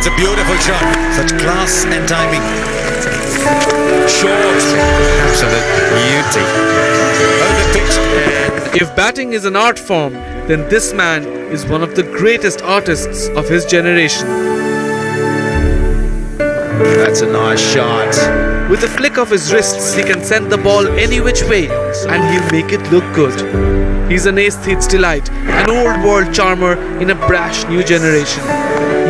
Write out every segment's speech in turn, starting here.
That's a beautiful shot. Such class and timing. Short. Absolute beauty. Overpitched. If batting is an art form, then this man is one of the greatest artists of his generation. That's a nice shot. With a flick of his wrists, he can send the ball any which way and he'll make it look good. He's an aesthete's delight, an old world charmer in a brash new generation.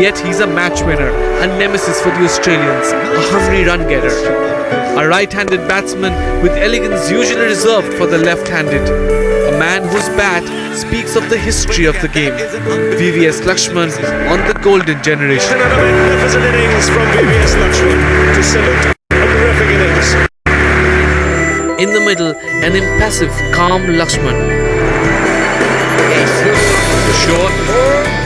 Yet he's a match winner, a nemesis for the Australians, a hungry run getter. A right-handed batsman with elegance usually reserved for the left-handed. A man whose bat speaks of the history of the game. VVS Lakshman on the golden generation. Another magnificent innings from VVS Lakshman to salute a terrific innings. In the middle, an impassive, calm Lakshman. Short.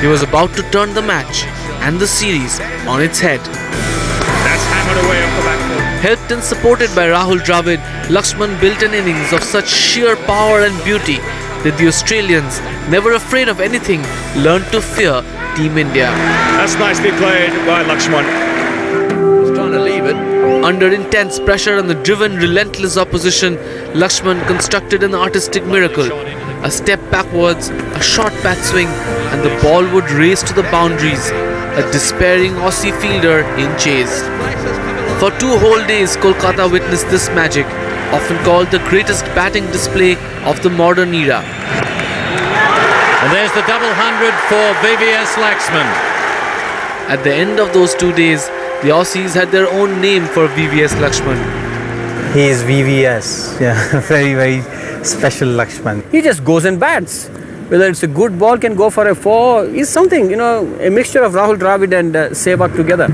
He was about to turn the match and the series on its head. That's hammered away off the back foot. Helped and supported by Rahul Dravid, Lakshman built an innings of such sheer power and beauty that the Australians, never afraid of anything, learned to fear Team India. That's nicely played by Lakshman. He's trying to leave it. Under intense pressure and the driven, relentless opposition, Lakshman constructed an artistic miracle. A step backwards, a short bat swing, and the ball would race to the boundaries. A despairing Aussie fielder in chase. For 2 whole days, Kolkata witnessed this magic, often called the greatest batting display of the modern era. And there's the double 100 for VVS Lakshman. At the end of those 2 days, the Aussies had their own name for VVS Lakshman. He is VVS, yeah, very, very special Lakshman. He just goes and bats. Whether it's a good ball, can go for a 4, is something, you know, a mixture of Rahul Dravid and Sehwag together.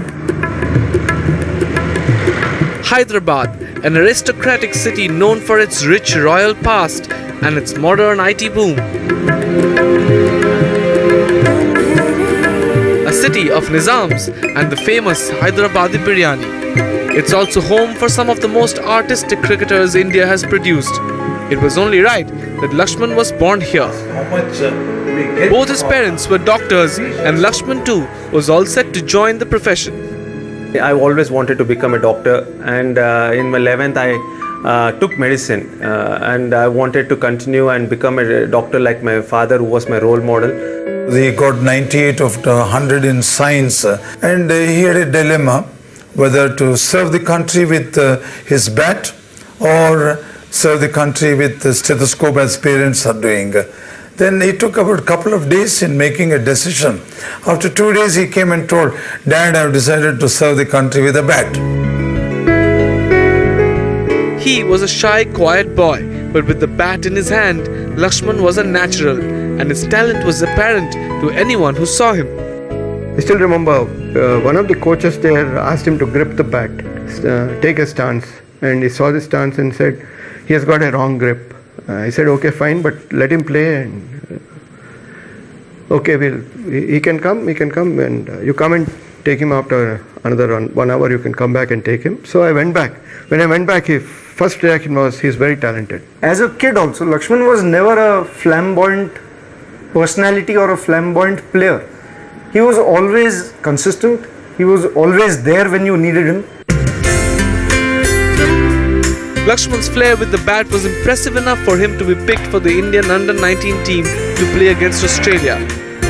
Hyderabad, an aristocratic city known for its rich royal past and its modern IT boom. A city of Nizams and the famous Hyderabadi biryani. It's also home for some of the most artistic cricketers India has produced. It was only right that Lakshman was born here. Both his parents were doctors and Lakshman too was all set to join the profession. I always wanted to become a doctor, and in my 11th I took medicine and I wanted to continue and become a doctor like my father, who was my role model. He got 98 of the 100 in science, and he had a dilemma whether to serve the country with his bat or serve the country with the stethoscope as parents are doing. Then he took about a couple of days in making a decision. After 2 days he came and told, "Dad, I have decided to serve the country with a bat." He was a shy, quiet boy, but with the bat in his hand, Lakshman was a natural, and his talent was apparent to anyone who saw him. I still remember one of the coaches there asked him to grip the bat, take a stance, and he saw the stance and said, "He has got a wrong grip." I said, "Okay, fine, but let him play, and okay, he can come, and you come and take him after another 1 hour, you can come back and take him." So I went back. When I went back, his first reaction was, he's very talented. As a kid also, Lakshman was never a flamboyant personality or a flamboyant player. He was always consistent. He was always there when you needed him. Lakshman's flair with the bat was impressive enough for him to be picked for the Indian under-19 team to play against Australia.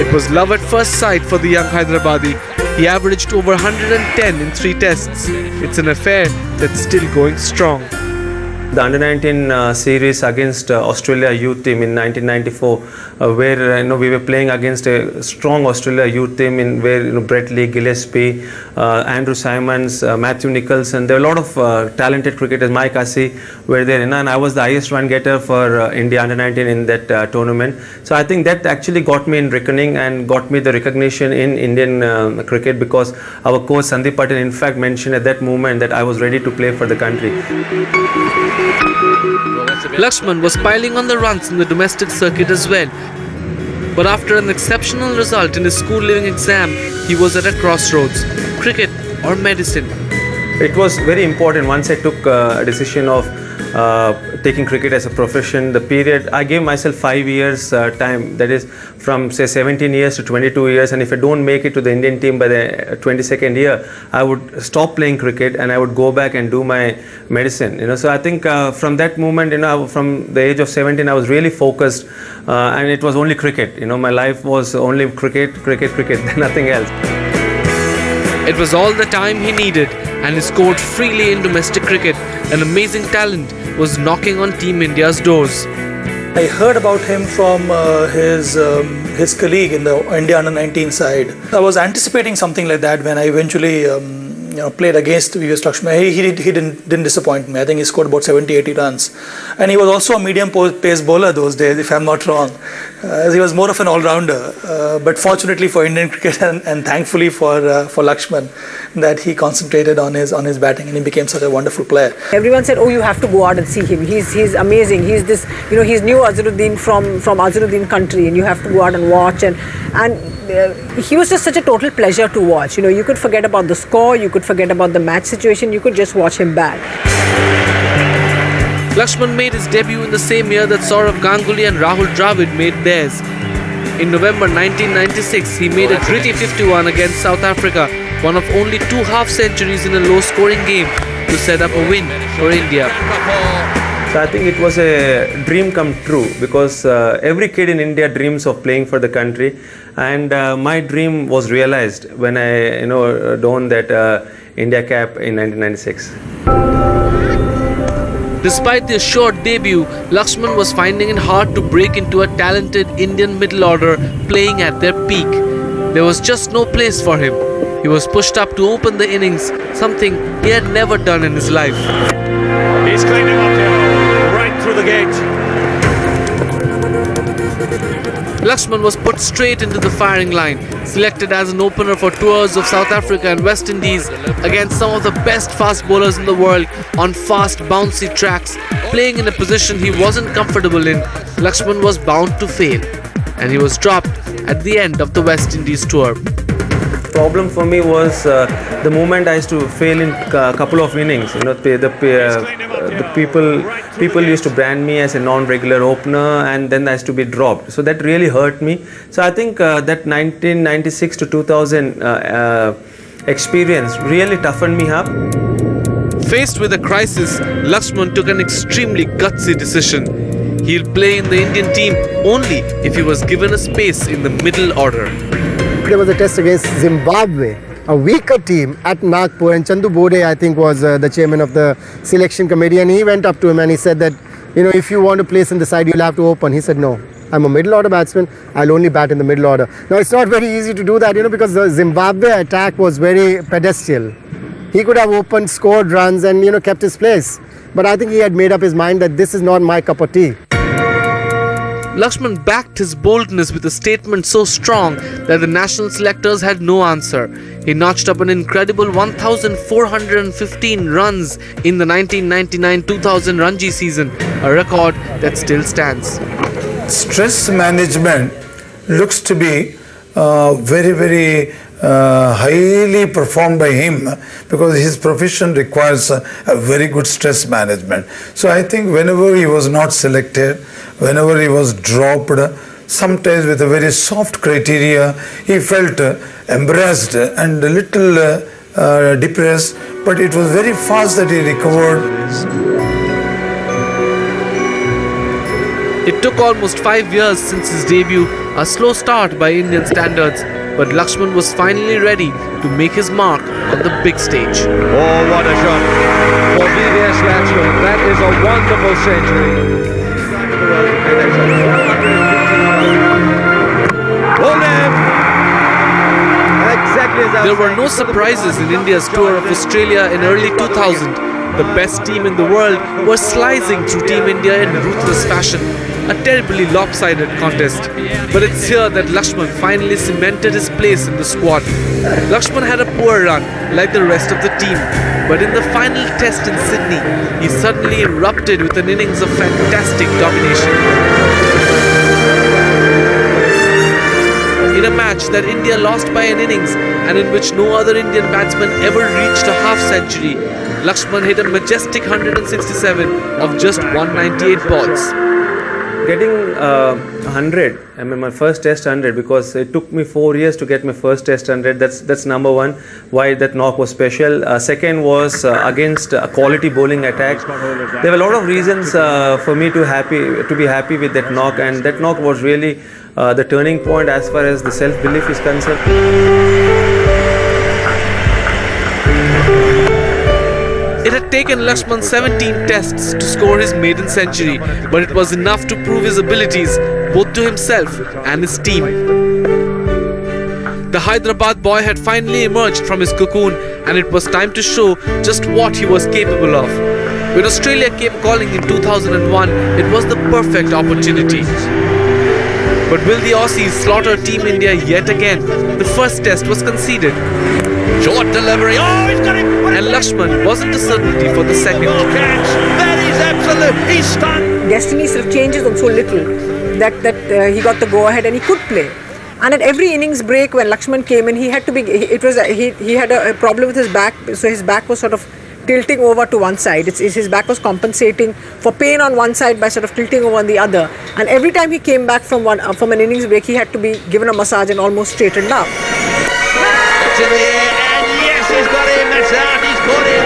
It was love at first sight for the young Hyderabadi. He averaged over 110 in 3 tests. It's an affair that's still going strong. The under-19 series against Australia youth team in 1994, where we were playing against a strong Australia youth team where Brett Lee, Gillespie, Andrew Simons, Matthew Nicholson. There were a lot of talented cricketers. Mike Hussey were there, and I was the highest run getter for India under-19 in that tournament. So I think that actually got me in reckoning and got me the recognition in Indian cricket, because our coach Sandeep Patel in fact mentioned at that moment that I was ready to play for the country. Lakshman was piling on the runs in the domestic circuit as well. But after an exceptional result in his school leaving exam, he was at a crossroads: cricket or medicine. It was very important once I took a decision of taking cricket as a profession, the period, I gave myself 5 years time, that is from say 17 years to 22 years, and if I don't make it to the Indian team by the 22nd year, I would stop playing cricket and I would go back and do my medicine, you know. So I think from that moment, you know, from the age of 17, I was really focused, and it was only cricket, you know, my life was only cricket, nothing else. It was all the time he needed, and he scored freely in domestic cricket. An amazing talent was knocking on Team India's doors. I heard about him from his colleague in the India under-19 side. I was anticipating something like that when I eventually played against VVS Lakshman. He didn't disappoint me. I think he scored about 70-80 runs, and he was also a medium pace bowler those days, if I'm not wrong. He was more of an all-rounder, but fortunately for Indian cricket and thankfully for Lakshman, that he concentrated on his batting and he became such a wonderful player. Everyone said, "Oh, you have to go out and see him. He's amazing. He's this, he's new Azharuddin from Azharuddin country, and you have to go out and watch." And he was just such a total pleasure to watch. You could forget about the score, you could forget about the match situation, you could just watch him bat. Lakshman made his debut in the same year that Sourav Ganguly and Rahul Dravid made theirs. In November 1996, he made a gritty 51 against South Africa, one of only 2 half-centuries in a low-scoring game to set up a win for India. So I think it was a dream come true, because every kid in India dreams of playing for the country, and my dream was realized when I donned that India cap in 1996. Despite their short debut, Lakshman was finding it hard to break into a talented Indian middle order playing at their peak. There was just no place for him. He was pushed up to open the innings, something he had never done in his life. He's cleaned him up now, right through the gate. Lakshman was put straight into the firing line, selected as an opener for tours of South Africa and West Indies against some of the best fast bowlers in the world on fast, bouncy tracks. Playing in a position he wasn't comfortable in, Lakshman was bound to fail, and he was dropped at the end of the West Indies tour. Problem for me was the moment I used to fail in a couple of innings. The people used to brand me as a non-regular opener, and then I used to be dropped. So that really hurt me. So I think that 1996 to 2000 experience really toughened me up. Faced with a crisis, Lakshman took an extremely gutsy decision. He'll play in the Indian team only if he was given a space in the middle order. There was a test against Zimbabwe, a weaker team at Nagpur, and Chandu Bode, I think, was the chairman of the selection committee, and he went up to him and he said that, if you want to place in the side, you'll have to open. He said, "No, I'm a middle order batsman, I'll only bat in the middle order." Now, it's not very easy to do that, because the Zimbabwe attack was very pedestal. He could have opened, scored runs and, kept his place. But I think he had made up his mind that this is not my cup of tea. Lakshman backed his boldness with a statement so strong that the national selectors had no answer. He notched up an incredible 1,415 runs in the 1999-2000 Ranji season, a record that still stands. Stress management looks to be very, very highly performed by him, because his profession requires a very good stress management. So I think whenever he was not selected, whenever he was dropped, sometimes with a very soft criteria, he felt embarrassed and a little depressed, but it was very fast that he recovered. It took almost 5 years since his debut, a slow start by Indian standards, but Lakshman was finally ready to make his mark on the big stage. Oh, what a shot for VVS Lakshman. That is a wonderful century. There were no surprises in India's tour of Australia in early 2000. The best team in the world was slicing through Team India in ruthless fashion. A terribly lopsided contest. But it's here that Lakshman finally cemented his place in the squad. Lakshman had a poor run, like the rest of the team. But in the final test in Sydney, he suddenly erupted with an innings of fantastic domination. In a match that India lost by an innings and in which no other Indian batsman ever reached a half-century, Lakshman hit a majestic 167 of just 198 balls. Getting 100, I mean my first test 100, because it took me 4 years to get my first test 100. That's number one, why that knock was special. Second was against a quality bowling attack. There were a lot of reasons for me to be happy with that knock, and that knock was really the turning point as far as the self-belief is concerned. It had taken Lakshman 17 tests to score his maiden century, but it was enough to prove his abilities both to himself and his team. The Hyderabad boy had finally emerged from his cocoon, and it was time to show just what he was capable of. When Australia came calling in 2001, it was the perfect opportunity. But will the Aussies slaughter Team India yet again? The first test was conceded. Short delivery. Oh, he's got him. And Lakshman wasn't a certainty for the second. That is absolute. He's stunned. Destiny sort of changes on so little that he got the go-ahead and he could play. And at every innings break when Lakshman came in, he had to be. He had a problem with his back, so his back was sort of tilting over to one side. His back was compensating for pain on one side by sort of tilting over on the other. And every time he came back from an innings break, he had to be given a massage and almost straightened up. To the air, and yes, he's got him. That's out. He's got him.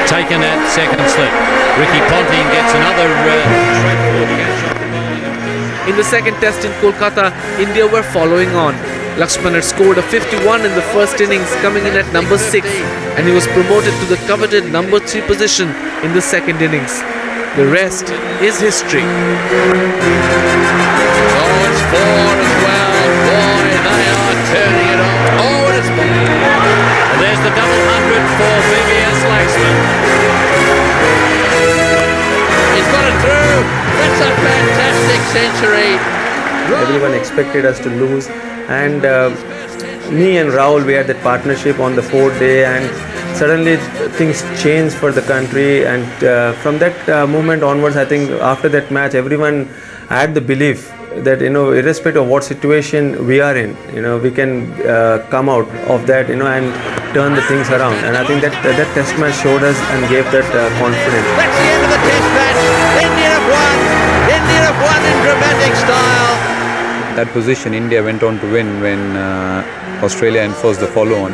Taken at second slip. Ricky Ponting gets another straightforward catch off the bowling. In the second test in Kolkata, India were following on. Lakshman had scored a 51 in the first innings, coming in at number 6, and he was promoted to the coveted number 3 position in the second innings. The rest is history. Oh, it's 4 as well. Boy, they are turning it on. Oh, and it's and there's the double 100 for VVS Lakshman. He's got it through. That's a fantastic century. Everyone expected us to lose, and me and Rahul, we had that partnership on the 4th day, and suddenly things changed for the country. And from that moment onwards, I think after that match, everyone had the belief that, irrespective of what situation we are in, we can come out of that, and turn the things around. And I think that test match showed us and gave that confidence. That's the end of the test match. India have won. India have won in dramatic style. That position India went on to win when Australia enforced the follow-on.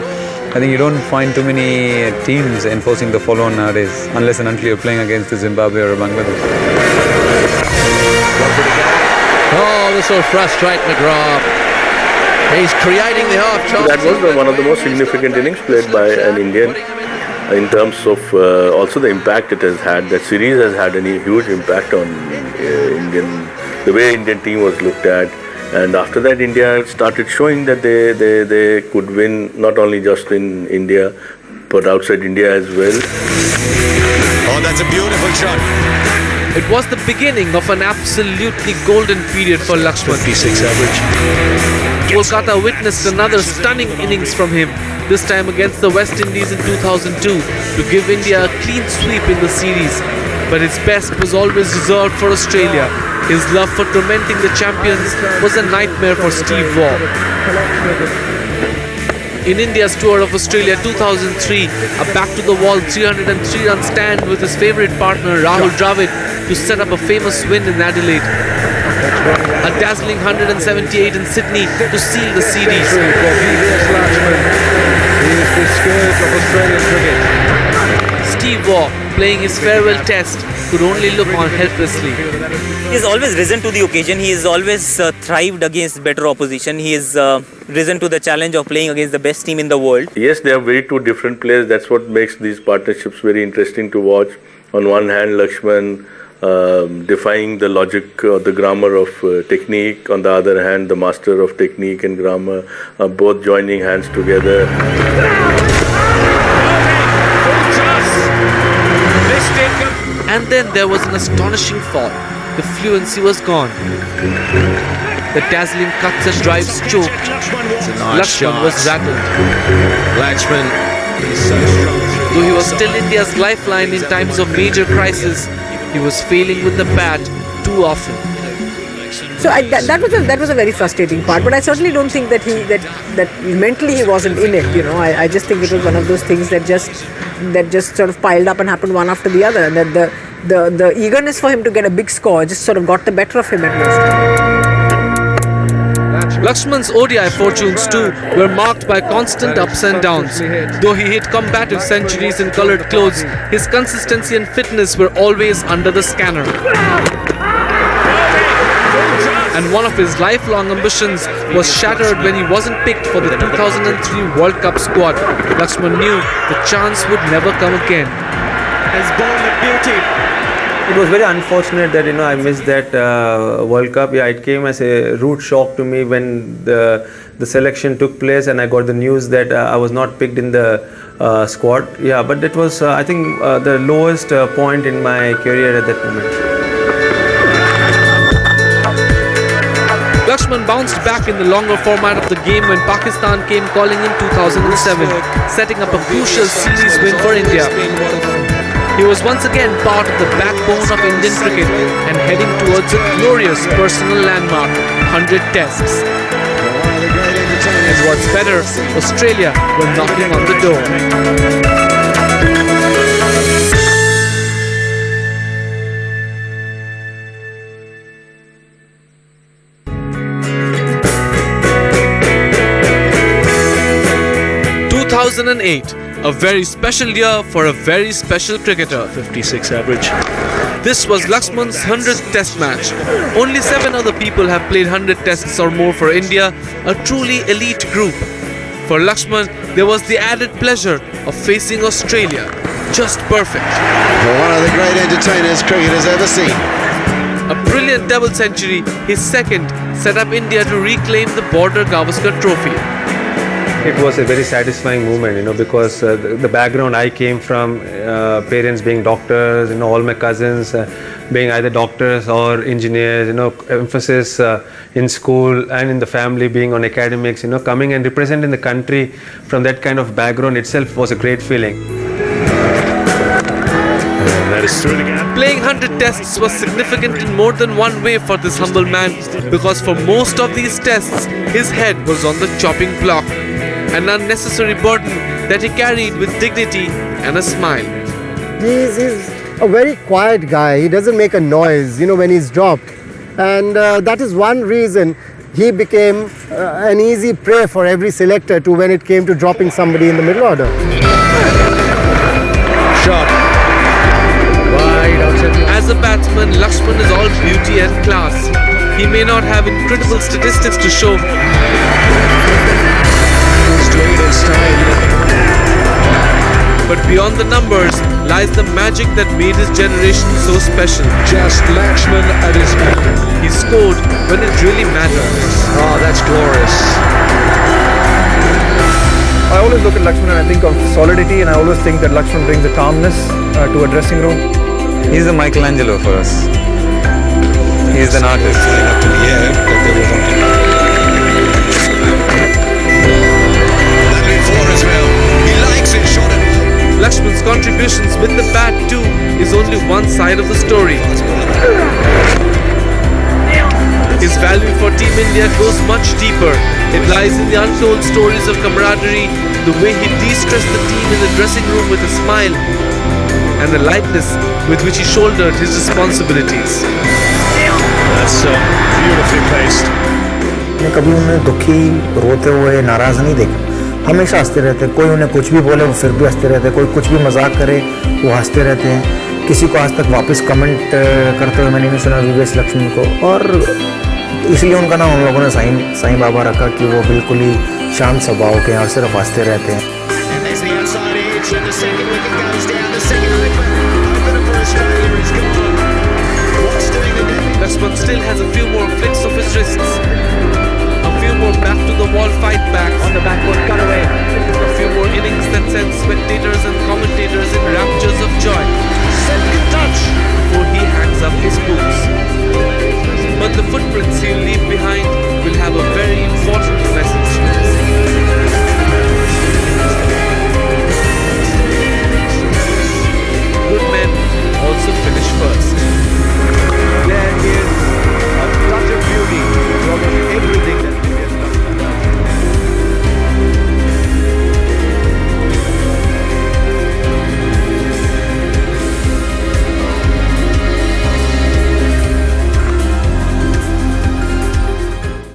I think you don't find too many teams enforcing the follow-on nowadays, unless and until you're playing against the Zimbabwe or Bangladesh. Oh, this will frustrate McGrath. He's creating the half chance. That was one of the most significant innings played by an Indian in terms of also the impact it has had. That series has had a huge impact on the way Indian team was looked at. And after that, India started showing that they could win not only just in India, but outside India as well. Oh, that's a beautiful shot. It was the beginning of an absolutely golden period for Lakshman. 56 average. Kolkata witnessed another stunning innings from him, this time against the West Indies in 2002, to give India a clean sweep in the series. But his best was always reserved for Australia. His love for tormenting the champions was a nightmare for Steve Waugh. In India's tour of Australia 2003, a back-to-the-wall 303-run stand with his favourite partner Rahul Dravid to set up a famous win in Adelaide. A dazzling 178 in Sydney to seal the series. For VVS Lakshman, he is the scourge of Australian cricket. Steve Waugh, playing his farewell test, could only look on helplessly. He has always risen to the occasion. He has always thrived against better opposition. He has risen to the challenge of playing against the best team in the world. Yes, they are very two different players. That's what makes these partnerships very interesting to watch. On one hand, Lakshman defying the logic or the grammar of technique. On the other hand, the master of technique and grammar, both joining hands together. And then there was an astonishing fall. The fluency was gone. The dazzling cuts and drives choked. Lakshman was rattled. Lakshman is so strong. Though he was still India's lifeline in times of major crisis, he was failing with the bat too often. So that was a very frustrating part. But I certainly don't think that that mentally he wasn't in it. You know, I just think it was one of those things that just sort of piled up and happened one after the other, and that the eagerness for him to get a big score just sort of got the better of him at most. Lakshman's ODI fortunes too were marked by constant ups and downs. Though he hit combative centuries in coloured clothes, his consistency and fitness were always under the scanner. And one of his lifelong ambitions was shattered when he wasn't picked for the 2003 World Cup squad. Lakshman knew the chance would never come again. Has born the beauty. It was very unfortunate that I missed that World Cup. Yeah, it came as a rude shock to me when the selection took place and I got the news that I was not picked in the squad. Yeah, but it was I think the lowest point in my career at that moment. Lakshman bounced back in the longer format of the game when Pakistan came calling in 2007, setting up a crucial series win for India. He was once again part of the backbone of Indian cricket and heading towards a glorious personal landmark, 100 tests. And what's better, Australia were knocking on the door. 2008, a very special year for a very special cricketer. 56 average. This was Lakshman's 100th test match. Only 7 other people have played 100 tests or more for India, a truly elite group. For Lakshman, there was the added pleasure of facing Australia. Just perfect. One of the great entertainers cricket has ever seen. A brilliant double century, his second, set up India to reclaim the Border Gavaskar trophy. It was a very satisfying moment, because the background I came from, parents being doctors, all my cousins being either doctors or engineers, emphasis in school and in the family being on academics, coming and representing the country from that kind of background itself was a great feeling. That is through again. Playing 100 tests was significant in more than one way for this humble man, because for most of these tests, his head was on the chopping block. An unnecessary burden that he carried with dignity and a smile. He's a very quiet guy. He doesn't make a noise, when he's dropped. And that is one reason he became an easy prey for every selector to when it came to dropping somebody in the middle order. Shot. Wide outside. As a batsman, Lakshman is all beauty and class. He may not have incredible statistics to show, but beyond the numbers lies the magic that made his generation so special. Just Lakshman at his peak. He scored when it really mattered. Oh, that's glorious. I always look at Lakshman and I think of solidity, and I always think that Lakshman brings a calmness to a dressing room. He's the Michelangelo for us. He's an artist. Up to the air, but there was as well. He likes it, shot it. Lakshman's contributions with the bat too is only one side of the story. His value for Team India goes much deeper. It lies in the untold stories of camaraderie, the way he de-stressed the team in the dressing room with a smile, and the lightness with which he shouldered his responsibilities. That's beautifully placed. मैं कभी उन्हें दुखी, रोते हुए, नाराज नहीं देखा. हमेशा हंसते रहते हैं. कोई उन्हें कुछ भी बोले वो फिर भी हंसते रहते हैं. कोई कुछ भी मजाक करे वो हंसते रहते हैं. किसी को आज तक वापस कमेंट करते हुए मैंने नहीं सुना वीवीएस लक्ष्मण को, और इसलिए उनका नाम हम लोगों ने साईं बाबा रखा कि वो बिल्कुल ही शांत स्वभाव के और सिर्फ हंसते रहते हैं. Lakshman still has a few more flicks of his wrists, a few more back to the wall fight backs. On the back foot, cut away.